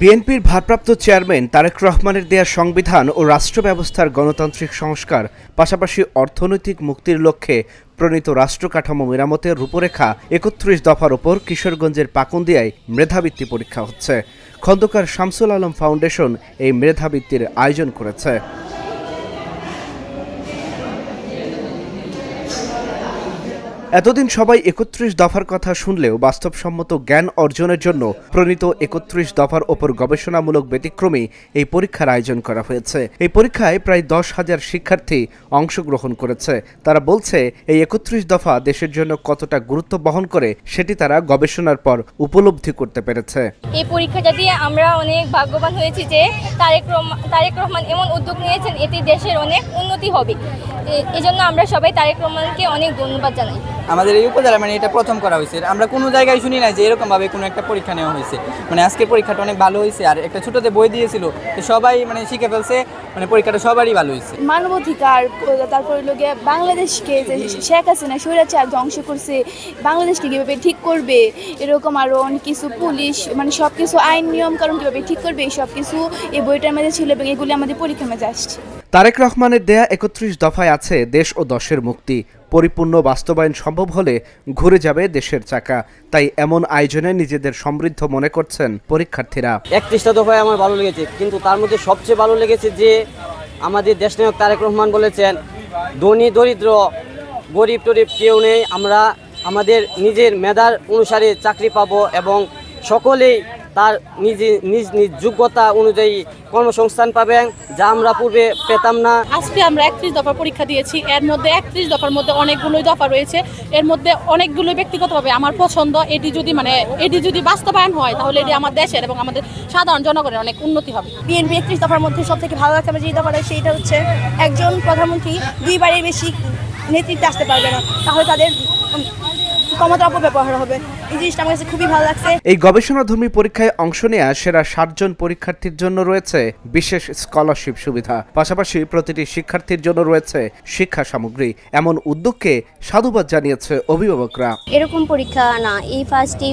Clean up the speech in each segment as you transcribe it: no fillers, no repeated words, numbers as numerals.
বিএনপির ভারপ্রাপ্ত চেয়ারম্যান তারেক রহমানের দেয়া সংবিধান ও রাষ্ট্র ব্যবস্থার গণতান্ত্রিক সংস্কার পাশাপাশি অর্থনৈতিক মুক্তির লক্ষ্যে প্রণীত রাষ্ট্র কাঠামো মেরামতের রূপরেখা ৩১ দফার ওপর কিশোরগঞ্জের পাকুন্দিয়ায় মেধাবৃত্তি পরীক্ষা হচ্ছে। খন্দকার শামসুল আলম ফাউন্ডেশন এই মেধাবৃত্তির আয়োজন করেছে। এতদিন সবাই ৩১ দফার কথা শুনলেও বাস্তবসম্মত জ্ঞান অর্জনের জন্য প্রণীত ৩১ দফার ওপর গবেষণামূলক ব্যতিক্রমী এই পরীক্ষার আয়োজন করা হয়েছে। এই পরীক্ষায় প্রায় ১০,০০০ শিক্ষার্থী অংশগ্রহণ করেছে। তারা বলছে এই ৩১ দফা দেশের জন্য কতটা গুরুত্ব বহন করে সেটি তারা গবেষণার পর উপলব্ধি করতে পেরেছে। এই পরীক্ষাটা দিয়ে আমরা অনেক ভাগ্যবান হয়েছি যে তারেক রহমান এমন উদ্যোগ নিয়েছেন, এতে দেশের অনেক উন্নতি হবে। এজন্য আমরা সবাই তারেক রহমানকে অনেক ধন্যবাদ জানাই। আমাদের এই উপজেলা এটা প্রথম করা হয়েছে। আমরা কোনো জায়গায় শুনি না যে এরকমভাবে কোনো একটা পরীক্ষা নেওয়া হয়েছে। আজকের পরীক্ষাটা অনেক ভালো হয়েছে। আর একটা ছোটতে বই দিয়েছিল, সবাই শিখে ফেলছে। পরীক্ষাটা সবারই ভালো হয়েছে। মানবাধিকার, তারপর বাংলাদেশকে শেখ হাসিনা স্বৈরাচার ধ্বংস করছে, বাংলাদেশকে কীভাবে ঠিক করবে, এরকম আরও অনেক কিছু, পুলিশ সব কিছু আইন নিয়ম কারণ কীভাবে ঠিক করবে, সব কিছু এই বইটার মধ্যে ছিল এবং এগুলি আমাদের পরীক্ষার মাঝে আসছে। তারেক রহমানের দেয়া ৩১ দফায় আছে দেশ ও দশের মুক্তি। পরিপূর্ণ বাস্তবায়ন সম্ভব হলে ঘুরে যাবে দেশের চাকা। তাই এমন আয়োজনে নিজেদের সমৃদ্ধ মনে করছেন পরীক্ষার্থীরা। ৩১টা দফায় আমার ভালো লেগেছে, কিন্তু তার মধ্যে সবচেয়ে ভালো লেগেছে যে আমাদের দেশনায়ক তারেক রহমান বলেছেন ধনী দরিদ্র গরিব টরিব কেউ নেই, আমরা আমাদের নিজের মেধার অনুসারে চাকরি পাবো এবং সকলেই তার নিজ নিজ যোগ্যতা অনুযায়ী কর্মসংস্থান পাবেন, যা আমরা পূর্বে পেতাম না। আজকে আমরা ৩১ দফার পরীক্ষা দিয়েছি। এর মধ্যে ৩১ দফার মধ্যে অনেকগুলোই দফা রয়েছে। এর মধ্যে অনেকগুলো ব্যক্তিগতভাবে আমার পছন্দ। এটি যদি বাস্তবায়ন হয় তাহলে এটি আমার দেশের এবং আমাদের সাধারণ জনগণের অনেক উন্নতি হবে। বিএনপি ৩১ দফার মধ্যে সব থেকে ভালো লাগছে আমার যে দফাটা, সেইটা হচ্ছে একজন প্রধানমন্ত্রী দুইবারের বেশি নেতৃত্বে আসতে পারবে না, তাহলে তাদের ক্ষমতা অপব্যবহার হবে। এই জিনিসটা আমার কাছে খুবই ভালো লাগছে। এই গবেষণাধর্মী পরীক্ষায় অংশ নেওয়া সেরা ৬০ জন পরীক্ষার্থীর জন্য রয়েছে বিশেষ স্কলারশিপ সুবিধা। পাশাপাশি প্রতিটি শিক্ষার্থীর জন্য রয়েছে শিক্ষা সামগ্রী। এমন উদ্যোগকে সাধুবাদ জানিয়েছে অভিভাবকরা। এরকম পরীক্ষা না, এই ফার্স্টে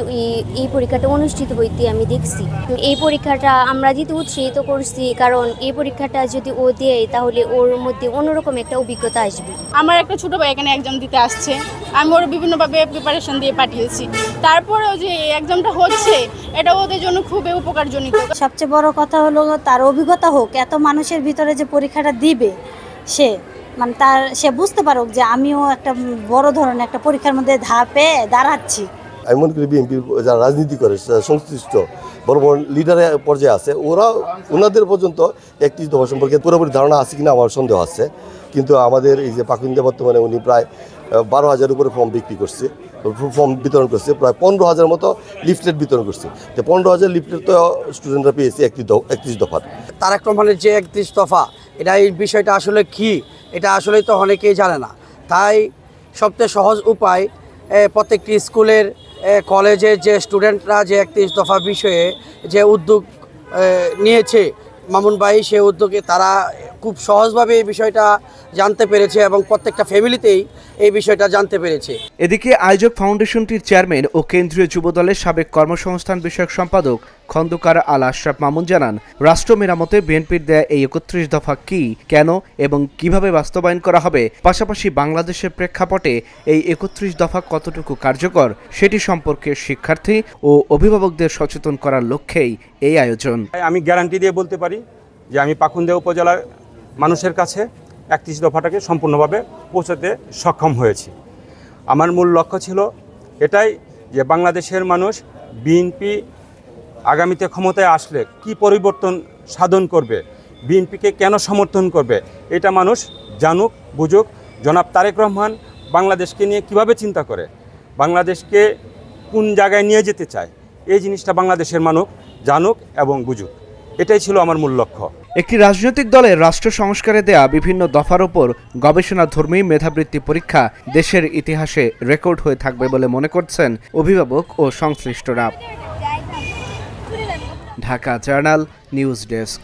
এই পরীক্ষাটা অনুষ্ঠিত হইতে আমি দেখছি। এই পরীক্ষাটা আমরা দিতে উৎসাহিত করছি, কারণ এই পরীক্ষাটা যদি ও দেয় তাহলে ওর মধ্যে অন্যরকম একটা অভিজ্ঞতা আসবে। আমার একটা ছোট ভাই এখানে এক্সাম দিতে আসছে, আমি ওর বিভিন্নভাবে প্রিপারেশন দিয়ে পাঠিয়েছি। তারপরেও যে এক্সামটা হচ্ছে এটা ওদের জন্য খুবই উপকারজনক। সবচেয়ে বড় কথা হলো তার অভিজ্ঞতা হোক, এত মানুষের ভিতরে যে পরীক্ষাটা দিবে সে বুঝতে পারুক যে আমিও একটা বড় ধরনের একটা পরীক্ষার মধ্যে ধাপে দাঁড়াচ্ছি। আমি মনে করি বিএনপির যারা রাজনীতি করে সংশ্লিষ্ট বড় বড় লিডারের পর্যায়ে আছে, ওনাদের পর্যন্ত ৩১ দফা সম্পর্কে পুরোপুরি ধারণা আছে কিনা আমার সন্দেহ আছে। কিন্তু আমাদের এই যে পাকুন্দিয়া বর্তমানে উনি প্রায় ১২,০০০ উপরে ফর্ম বিক্রি করছে, ফর্ম বিতরণ করছে, প্রায় ১৫,০০০ মতো লিফলেট বিতরণ করছে। তো ১৫,০০০ লিফলেট তো স্টুডেন্টরা পেয়েছে ৩১ দফার। তারেক রহমানের যে ৩১ দফা, এই বিষয়টা আসলে কি, এটা আসলেই তো অনেকেই জানে না। তাই সবচেয়ে সহজ উপায় প্রত্যেকটি স্কুলের কলেজের যে স্টুডেন্টরা যে ৩১ দফা বিষয়ে যে উদ্যোগ নিয়েছে মামুন ভাই, সে উদ্যোগে তারা খুব সহজভাবে এই বিষয়টা জানতে পেরেছে এবং প্রত্যেকটা ফ্যামিলিতেই এই বিষয়টা জানতে পেরেছে। এদিকে আয়োজক ফাউন্ডেশনটির চেয়ারম্যান ও কেন্দ্রীয় যুবদলের সাবেক কর্মসংস্থান বিষয়ক সম্পাদক খন্দকার আল আশরাফ মামুন জানান, রাষ্ট্র মেরামতে বিএনপির দেয়া এই ৩১ দফা কি, কেন এবং কিভাবে বাস্তবায়ন করা হবে, পাশাপাশি বাংলাদেশের প্রেক্ষাপটে এই ৩১ দফা কতটুকু কার্যকর সেটি সম্পর্কে শিক্ষার্থী ও অভিভাবকদের সচেতন করার লক্ষ্যেই এই আয়োজন। আমি গ্যারান্টি দিয়ে বলতে পারি যে আমি পাকুন্দিয়া উপজেলার মানুষের কাছে ৩১ দফাটাকে সম্পূর্ণভাবে পৌঁছাতে সক্ষম হয়েছি। আমার মূল লক্ষ্য ছিল এটাই যে বাংলাদেশের মানুষ বিএনপি আগামীতে ক্ষমতায় আসলে কি পরিবর্তন সাধন করবে, বিএনপিকে কেন সমর্থন করবে, এটা মানুষ জানুক, বুঝুক। জনাব তারেক রহমান বাংলাদেশকে নিয়ে কিভাবে চিন্তা করে, বাংলাদেশকে কোন জায়গায় নিয়ে যেতে চায়, এই জিনিসটা বাংলাদেশের মানুষ জানুক এবং বুঝুক। এটাই ছিল আমার মূল লক্ষ্য। একটি রাজনৈতিক দলের রাষ্ট্র সংস্কারে দেয়া বিভিন্ন দফার ওপর গবেষণাধর্মী মেধাবৃত্তি পরীক্ষা দেশের ইতিহাসে রেকর্ড হয়ে থাকবে বলে মনে করছেন অভিভাবক ও সংশ্লিষ্টরা। Dhaka journal news desk.